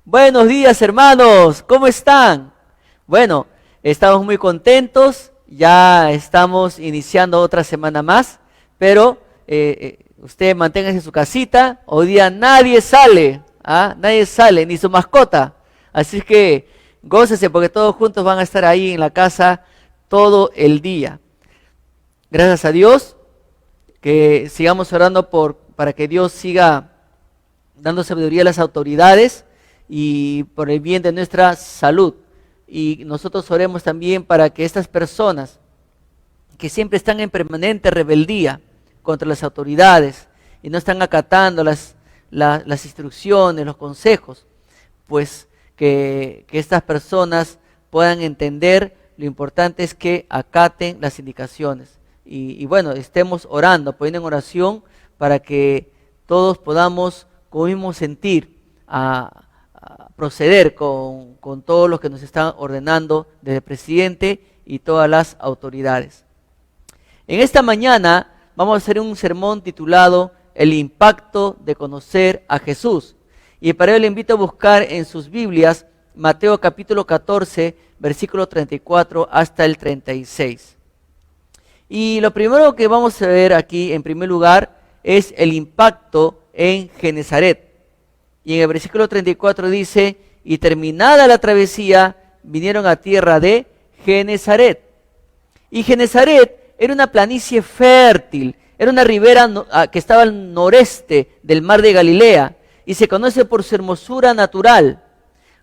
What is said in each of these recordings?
Buenos días, hermanos, ¿cómo están? Bueno, estamos muy contentos, ya estamos iniciando otra semana más, pero usted manténgase en su casita. Hoy día nadie sale, nadie sale, ni su mascota, así que gócese porque todos juntos van a estar ahí en la casa todo el día. Gracias a Dios, que sigamos orando para que Dios siga dando sabiduría a las autoridades y por el bien de nuestra salud. Y nosotros oremos también para que estas personas que siempre están en permanente rebeldía contra las autoridades y no están acatando las instrucciones, los consejos, pues que estas personas puedan entender lo importante es que acaten las indicaciones. Y bueno, estemos orando, poniendo en oración para que todos podamos con el mismo sentir a proceder con todo lo que nos están ordenando desde el presidente y todas las autoridades. En esta mañana vamos a hacer un sermón titulado El impacto de conocer a Jesús. Y para ello le invito a buscar en sus Biblias Mateo capítulo 14, versículo 34 hasta el 36. Y lo primero que vamos a ver aquí, en primer lugar, es el impacto en Genezaret. Y en el versículo 34 dice, y terminada la travesía, vinieron a tierra de Genezaret. Y Genezaret era una planicie fértil, era una ribera que estaba al noreste del mar de Galilea, y se conoce por su hermosura natural.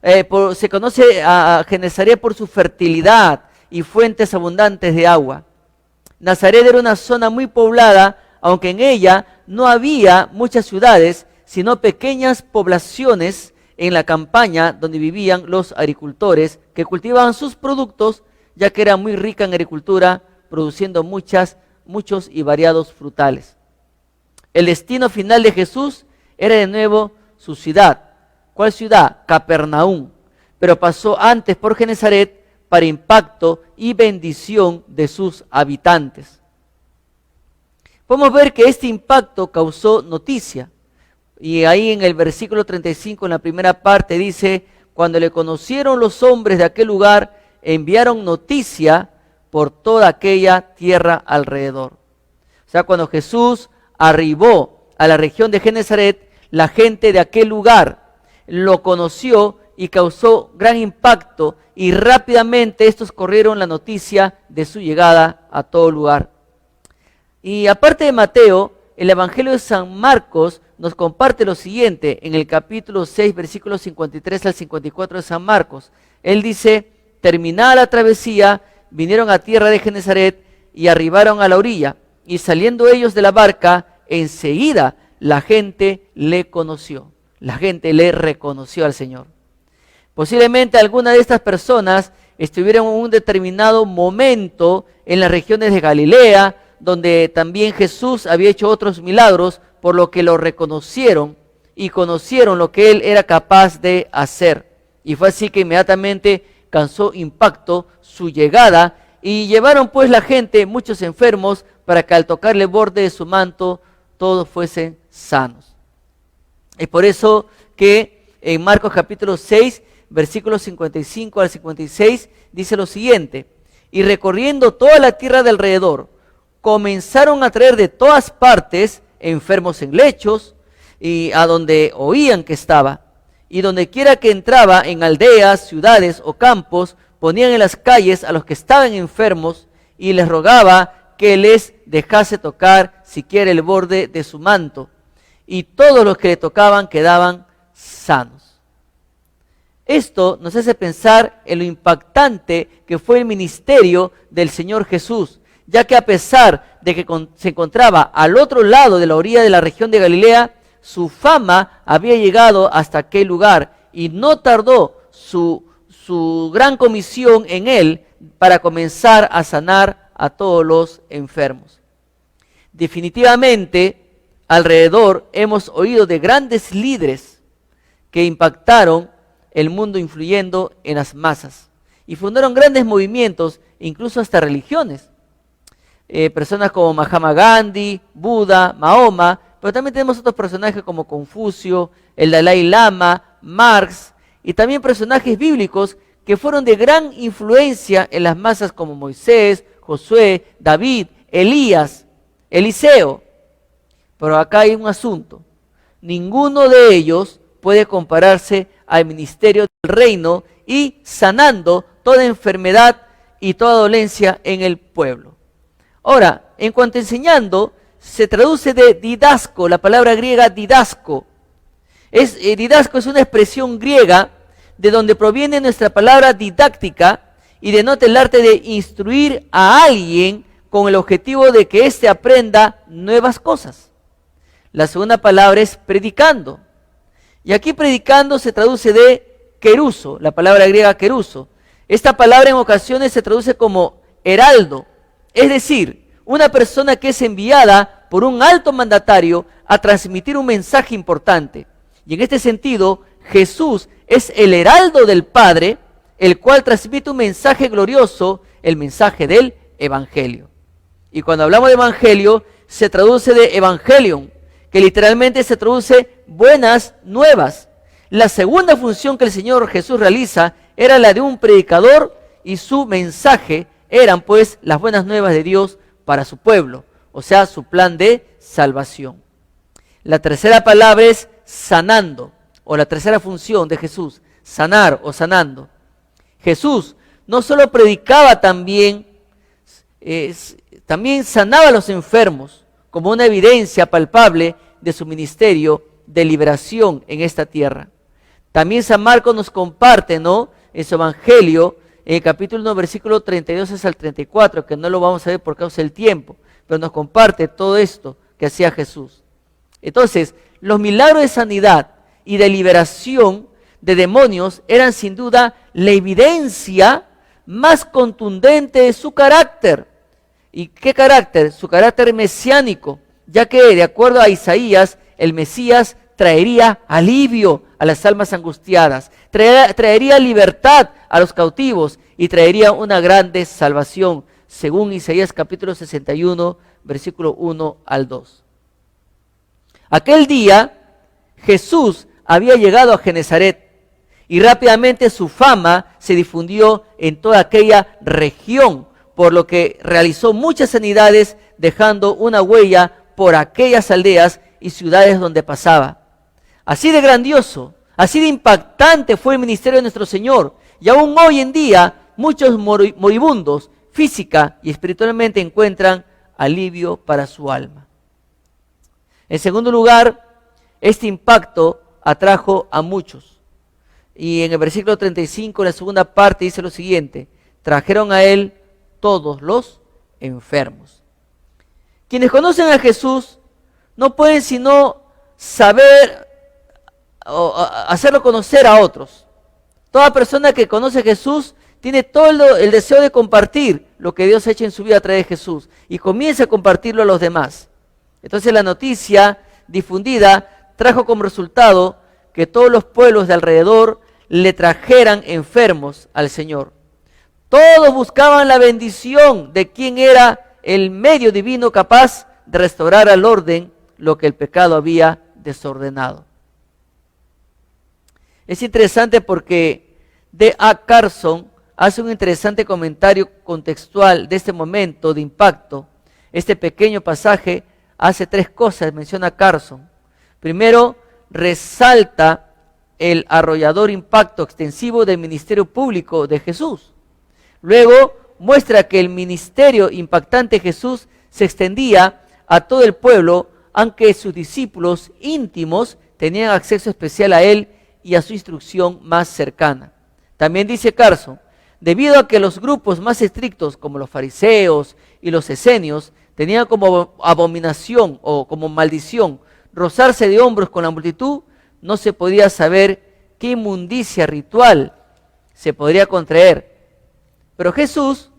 Se conoce a Genezaret por su fertilidad y fuentes abundantes de agua. Nazaret era una zona muy poblada, aunque en ella no había muchas ciudades, sino pequeñas poblaciones en la campaña donde vivían los agricultores que cultivaban sus productos, ya que era muy rica en agricultura, produciendo muchos y variados frutales. El destino final de Jesús era de nuevo su ciudad. ¿Cuál ciudad? Capernaum. Pero pasó antes por Genezaret para impacto y bendición de sus habitantes. Podemos ver que este impacto causó noticia. Y ahí en el versículo 35, en la primera parte, dice, cuando le conocieron los hombres de aquel lugar, enviaron noticia por toda aquella tierra alrededor. O sea, cuando Jesús arribó a la región de Genezaret, la gente de aquel lugar lo conoció y causó gran impacto, y rápidamente estos corrieron la noticia de su llegada a todo lugar. Y aparte de Mateo, el Evangelio de San Marcos nos comparte lo siguiente en el capítulo 6, versículos 53 al 54 de San Marcos. Él dice, terminada la travesía, vinieron a tierra de Genezaret y arribaron a la orilla, y saliendo ellos de la barca, enseguida la gente le conoció. La gente le reconoció al Señor. Posiblemente algunas de estas personas estuvieron en un determinado momento en las regiones de Galilea, donde también Jesús había hecho otros milagros, por lo que lo reconocieron y conocieron lo que él era capaz de hacer. Y fue así que inmediatamente causó impacto su llegada, y llevaron pues la gente muchos enfermos para que al tocarle el borde de su manto todos fuesen sanos. Es por eso que en Marcos capítulo 6, versículos 55 al 56, dice lo siguiente, y recorriendo toda la tierra de alrededor, comenzaron a traer de todas partes enfermos en lechos, y a donde oían que estaba, y donde quiera que entraba, en aldeas, ciudades o campos, ponían en las calles a los que estaban enfermos, y les rogaba que les dejase tocar siquiera el borde de su manto, y todos los que le tocaban quedaban sanos. Esto nos hace pensar en lo impactante que fue el ministerio del Señor Jesús, ya que a pesar de que se encontraba al otro lado de la orilla de la región de Galilea, su fama había llegado hasta aquel lugar, y no tardó su gran comisión en él para comenzar a sanar a todos los enfermos. Definitivamente, alrededor hemos oído de grandes líderes que impactaron el mundo influyendo en las masas y fundaron grandes movimientos, incluso hasta religiones. Personas como Mahatma Gandhi, Buda, Mahoma, pero también tenemos otros personajes como Confucio, el Dalai Lama, Marx y también personajes bíblicos que fueron de gran influencia en las masas como Moisés, Josué, David, Elías, Eliseo. Pero acá hay un asunto. Ninguno de ellos puede compararse al ministerio del reino y sanando toda enfermedad y toda dolencia en el pueblo. Ahora, en cuanto a enseñando, se traduce de didasco, la palabra griega didasco. Didasco es una expresión griega de donde proviene nuestra palabra didáctica y denota el arte de instruir a alguien con el objetivo de que éste aprenda nuevas cosas. La segunda palabra es predicando. Y aquí predicando se traduce de keruso, la palabra griega keruso. Esta palabra en ocasiones se traduce como heraldo, es decir, una persona que es enviada por un alto mandatario a transmitir un mensaje importante. Y en este sentido, Jesús es el heraldo del Padre, el cual transmite un mensaje glorioso, el mensaje del Evangelio. Y cuando hablamos de Evangelio, se traduce de Evangelion, que literalmente se traduce buenas nuevas. La segunda función que el Señor Jesús realiza era la de un predicador y su mensaje eran pues las buenas nuevas de Dios para su pueblo, o sea, su plan de salvación. La tercera palabra es sanando, o la tercera función de Jesús, sanar o sanando. Jesús no solo predicaba, también sanaba a los enfermos, como una evidencia palpable de su ministerio de liberación en esta tierra. También San Marcos nos comparte, ¿no?, en su Evangelio, en el capítulo 1, versículo 32 hasta el 34, que no lo vamos a ver por causa del tiempo, pero nos comparte todo esto que hacía Jesús. Entonces, los milagros de sanidad y de liberación de demonios eran sin duda la evidencia más contundente de su carácter. ¿Y qué carácter? Su carácter mesiánico, ya que de acuerdo a Isaías, el Mesías traería alivio a las almas angustiadas, traería libertad a los cautivos y traería una grande salvación, según Isaías capítulo 61, versículo 1 al 2. Aquel día, Jesús había llegado a Genezaret y rápidamente su fama se difundió en toda aquella región, por lo que realizó muchas sanidades, dejando una huella por aquellas aldeas y ciudades donde pasaba. Así de grandioso, así de impactante fue el ministerio de nuestro Señor, y aún hoy en día muchos moribundos física y espiritualmente encuentran alivio para su alma. En segundo lugar, este impacto atrajo a muchos. Y en el versículo 35, la segunda parte, dice lo siguiente: trajeron a él todos los enfermos. Quienes conocen a Jesús no pueden sino saber o hacerlo conocer a otros. Toda persona que conoce a Jesús tiene todo el deseo de compartir lo que Dios ha hecho en su vida a través de Jesús y comienza a compartirlo a los demás. Entonces la noticia difundida trajo como resultado que todos los pueblos de alrededor le trajeran enfermos al Señor. Todos buscaban la bendición de quien era el medio divino capaz de restaurar al orden lo que el pecado había desordenado. Es interesante porque D.A. Carson hace un interesante comentario contextual de este momento de impacto. Este pequeño pasaje hace tres cosas, menciona Carson. Primero, resalta el arrollador impacto extensivo del ministerio público de Jesús. Luego, muestra que el ministerio impactante de Jesús se extendía a todo el pueblo, aunque sus discípulos íntimos tenían acceso especial a él y a su instrucción más cercana. También dice Carson, debido a que los grupos más estrictos, como los fariseos y los esenios, tenían como abominación o como maldición rozarse de hombros con la multitud, no se podía saber qué inmundicia ritual se podría contraer. Pero Jesús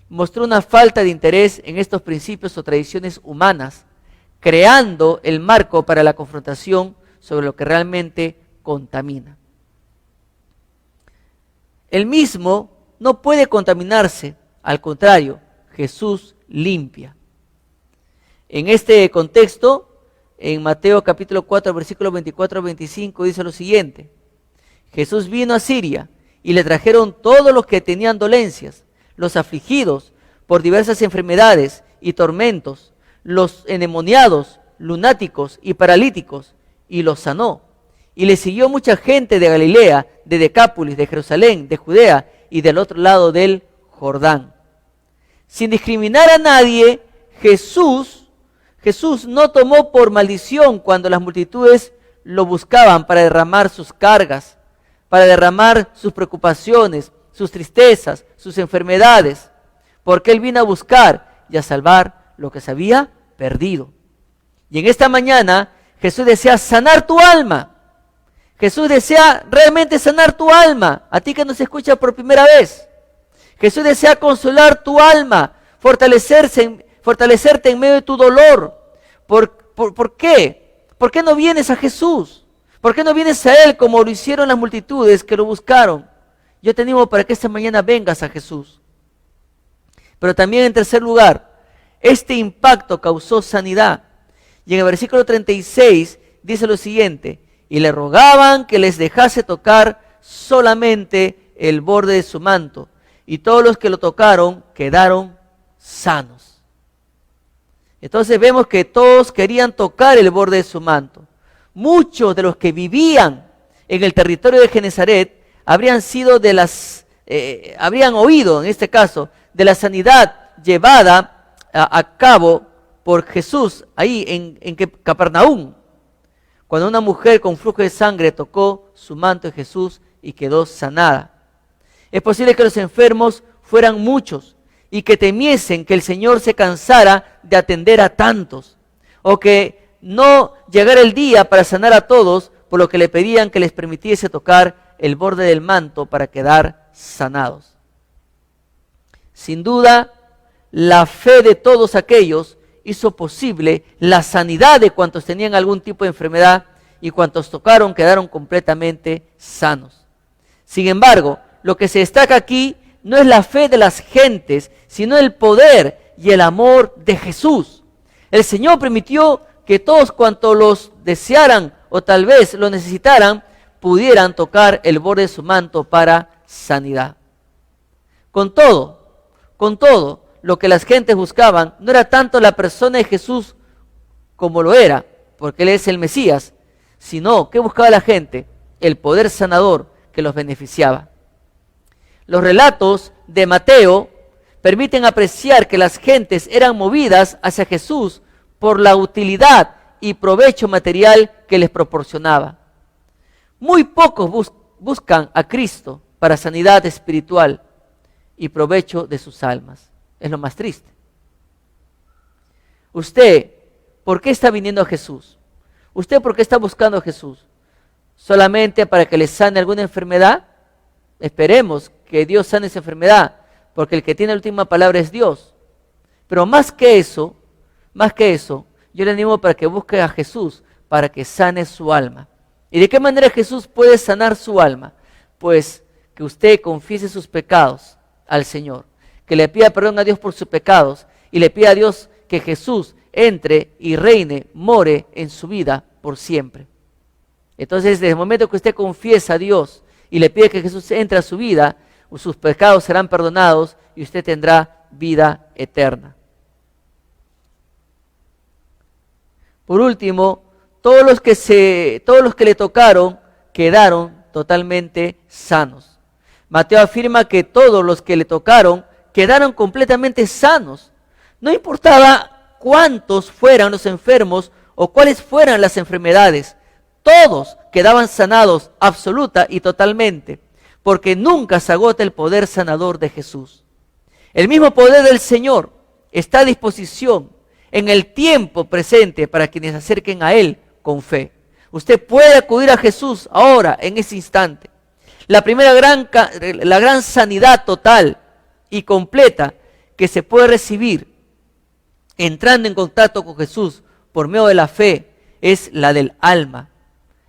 mostró una falta de interés en estos principios o tradiciones humanas, creando el marco para la confrontación sobre lo que realmente contamina. El mismo no puede contaminarse, al contrario, Jesús limpia. En este contexto, en Mateo capítulo 4, versículos 24 al 25, dice lo siguiente: Jesús vino a Siria y le trajeron todos los que tenían dolencias, los afligidos por diversas enfermedades y tormentos, los endemoniados, lunáticos y paralíticos, y los sanó. Y le siguió mucha gente de Galilea, de Decápolis, de Jerusalén, de Judea y del otro lado del Jordán. Sin discriminar a nadie, Jesús no tomó por maldición cuando las multitudes lo buscaban para derramar sus cargas, para derramar sus preocupaciones, sus tristezas, sus enfermedades, porque Él vino a buscar y a salvar lo que se había perdido. Y en esta mañana Jesús desea sanar tu alma. Jesús desea realmente sanar tu alma, a ti que nos escucha por primera vez. Jesús desea consolar tu alma, fortalecerte en medio de tu dolor. ¿Por qué? ¿Por qué no vienes a Jesús? ¿Por qué no vienes a Él como lo hicieron las multitudes que lo buscaron? Yo te animo para que esta mañana vengas a Jesús. Pero también en tercer lugar, este impacto causó sanidad. Y en el versículo 36 dice lo siguiente: y le rogaban que les dejase tocar solamente el borde de su manto. Y todos los que lo tocaron quedaron sanos. Entonces vemos que todos querían tocar el borde de su manto. Muchos de los que vivían en el territorio de Genesaret habrían oído, en este caso, de la sanidad llevada a cabo por Jesús ahí en Capernaum, cuando una mujer con flujo de sangre tocó su manto de Jesús y quedó sanada. Es posible que los enfermos fueran muchos y que temiesen que el Señor se cansara de atender a tantos, o que no llegara el día para sanar a todos, por lo que le pedían que les permitiese tocar el borde del manto para quedar sanados. Sin duda, la fe de todos aquellos hizo posible la sanidad de cuantos tenían algún tipo de enfermedad, y cuantos tocaron quedaron completamente sanos. Sin embargo, lo que se destaca aquí no es la fe de las gentes, sino el poder y el amor de Jesús. El Señor permitió que todos cuantos los desearan o tal vez lo necesitaran, pudieran tocar el borde de su manto para sanidad. Con todo, lo que las gentes buscaban no era tanto la persona de Jesús como lo era, porque Él es el Mesías, sino que buscaba la gente, el poder sanador que los beneficiaba. Los relatos de Mateo permiten apreciar que las gentes eran movidas hacia Jesús por la utilidad y provecho material que les proporcionaba. Muy pocos buscan a Cristo para sanidad espiritual y provecho de sus almas. Es lo más triste. Usted, ¿por qué está viniendo a Jesús? ¿Usted por qué está buscando a Jesús? ¿Solamente para que le sane alguna enfermedad? Esperemos que Dios sane esa enfermedad, porque el que tiene la última palabra es Dios. Pero más que eso, yo le animo para que busque a Jesús, para que sane su alma. ¿Y de qué manera Jesús puede sanar su alma? Pues que usted confiese sus pecados al Señor, que le pida perdón a Dios por sus pecados y le pida a Dios que Jesús entre y reine, more en su vida por siempre. Entonces, desde el momento que usted confiesa a Dios y le pide que Jesús entre a su vida, sus pecados serán perdonados y usted tendrá vida eterna. Por último, todos los que le tocaron quedaron totalmente sanos. Mateo afirma que todos los que le tocaron quedaron completamente sanos. No importaba cuántos fueran los enfermos o cuáles fueran las enfermedades, todos quedaban sanados absoluta y totalmente, porque nunca se agota el poder sanador de Jesús. El mismo poder del Señor está a disposición en el tiempo presente para quienes se acerquen a Él con fe. Usted puede acudir a Jesús ahora, en ese instante. La gran sanidad total y completa que se puede recibir entrando en contacto con Jesús por medio de la fe es la del alma.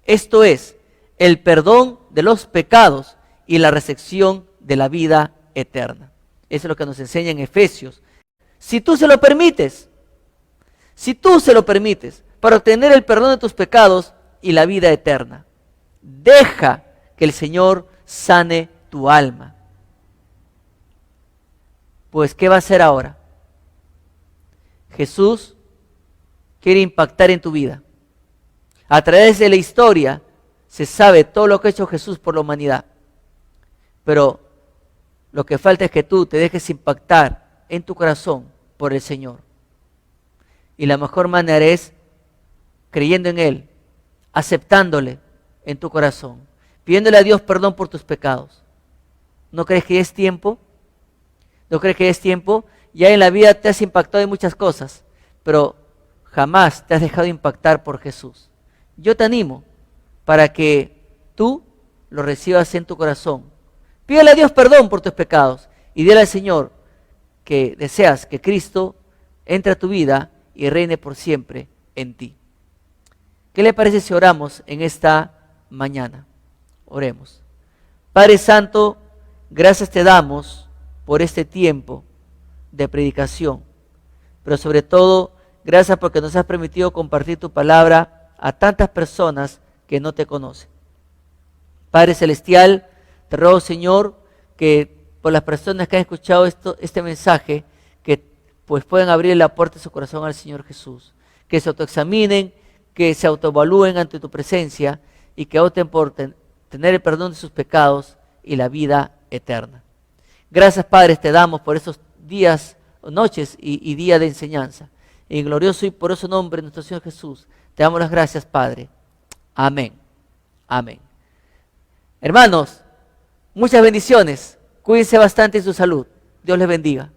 Esto es, el perdón de los pecados y la recepción de la vida eterna. Eso es lo que nos enseña en Efesios. Si tú se lo permites, para obtener el perdón de tus pecados y la vida eterna, deja que el Señor sane tu alma. Pues, ¿qué va a hacer ahora? Jesús quiere impactar en tu vida. A través de la historia se sabe todo lo que ha hecho Jesús por la humanidad. Pero lo que falta es que tú te dejes impactar en tu corazón por el Señor. Y la mejor manera es creyendo en Él, aceptándole en tu corazón, pidiéndole a Dios perdón por tus pecados. ¿No crees que ya es tiempo? ¿No crees que ya es tiempo? Ya en la vida te has impactado en muchas cosas, pero jamás te has dejado impactar por Jesús. Yo te animo para que tú lo recibas en tu corazón. Pídele a Dios perdón por tus pecados y dile al Señor que deseas que Cristo entre a tu vida y reine por siempre en ti. ¿Qué le parece si oramos en esta mañana? Oremos. Padre Santo, gracias te damos por este tiempo de predicación, pero sobre todo, gracias porque nos has permitido compartir tu palabra a tantas personas que no te conocen. Padre Celestial, te ruego, Señor, que por las personas que han escuchado este mensaje, que pues puedan abrir la puerta de su corazón al Señor Jesús, que se autoexaminen, que se autoevalúen ante tu presencia y que opten por tener el perdón de sus pecados y la vida eterna. Gracias, Padre, te damos por esos días, noches y días de enseñanza. En glorioso y poderoso nombre de nuestro Señor Jesús, te damos las gracias, Padre. Amén. Amén. Hermanos, muchas bendiciones. Cuídense bastante en su salud. Dios les bendiga.